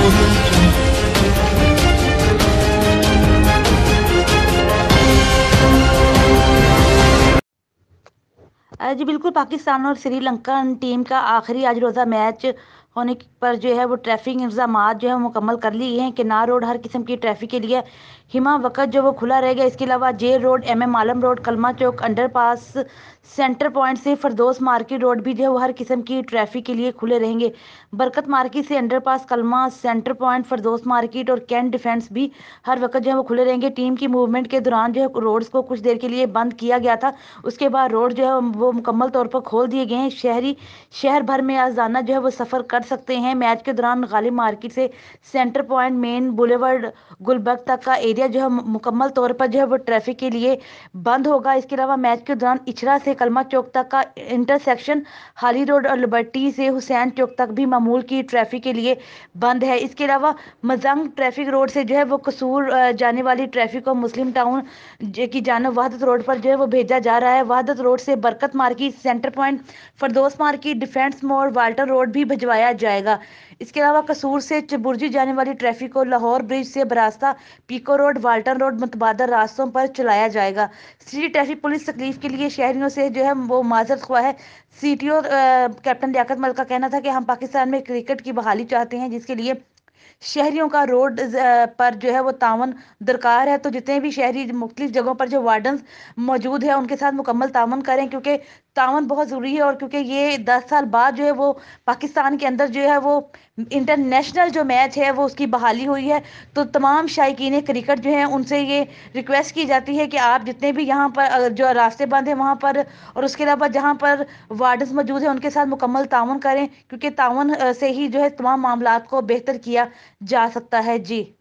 Audio Jungle. जी बिल्कुल, पाकिस्तान और Sri Lanka team का आखिरी आज रोज़ा मैच होने पर जो है वो ट्रैफिक इंतजामात जो है मुकम्मल कर लिए हैं। किनार रोड हर किस्म की ट्रैफिक के लिए हिमा वक्त जो वो खुला रहेगा। इसके अलावा जेल रोड, MM आलम रोड, कलमा चौक, अंडरपास, सेंटर पॉइंट से फरदोस मार्केट रोड भी जो है वो हर किस्म की ट्रैफिक के लिए खुले रहेंगे। बरकत मार्केट से अंडरपास, कलमा, सेंटर पॉइंट, फरदोस मार्केट और कैंट डिफेंस भी हर वक्त जो है वो खुले रहेंगे। टीम की मूवमेंट के दौरान जो है रोड्स को कुछ देर के लिए बंद किया गया था, उसके बाद रोड जो है वो मुकम्मल तौर पर खोल दिए गए हैं। शहर भर में आजाना जो है वो सफ़र कर सकते हैं। मैच के दौरान गालिब मार्केट से centre point, main boulevard, Gulberg तक का एरिया जो है मुकम्मल तौर पर जो है वो ट्रैफिक के लिए बंद होगा। इसके अलावा मैच के दौरान इचरा से कलमा चौक तक का इंटरसेक्शन, हाली रोड और लिबर्टी से हुसैन चौक तक भी मामूल की ट्रैफिक के लिए बंद है। इसके अलावा मजंग ट्रैफिक रोड से जो है वो कसूर जाने वाली ट्रैफिक को मुस्लिम टाउन की जानब वहदत रोड पर जो है वो भेजा जा रहा है। वहदत रोड से Barkat market, centre point, Firdous market, defence मोड़, वाल्टर रोड भी भिजवाया जाएगा। इसके अलावा कसूर से चबुर्जी जाने वाली ट्रैफिक को लाहौर ब्रिज से बरास्ता, पीको रोड, वाल्टन रोड मुतबादल रास्तों पर चलाया जाएगा। सिटी ट्रैफिक पुलिस तकलीफ के लिए शहरियों से जो है वो माजरत ख्वाह है। CTO कैप्टन लियाकत मलिक का कहना था कि हम पाकिस्तान में क्रिकेट की बहाली चाहते हैं, जिसके लिए शहरियों का रोड पर जो है वो तावन दरकार है। तो जितने भी शहरी मुख्तलिफ जगहों पर जो वार्डन मौजूद है उनके साथ मुकम्मल तावन करें, क्योंकि तावन बहुत ज़रूरी है। और क्योंकि ये 10 साल बाद जो है वो पाकिस्तान के अंदर जो है वो इंटरनेशनल जो मैच है वो उसकी बहाली हुई है, तो तमाम शायकीन क्रिकेट जो हैं उनसे ये रिक्वेस्ट की जाती है कि आप जितने भी यहाँ पर जो रास्ते बंद हैं वहाँ पर, और उसके अलावा जहाँ पर वार्डन्स मौजूद हैं उनके साथ मुकम्मल ताउन करें, क्योंकि ताउन से ही जो है तमाम मामलात को बेहतर किया जा सकता है। जी।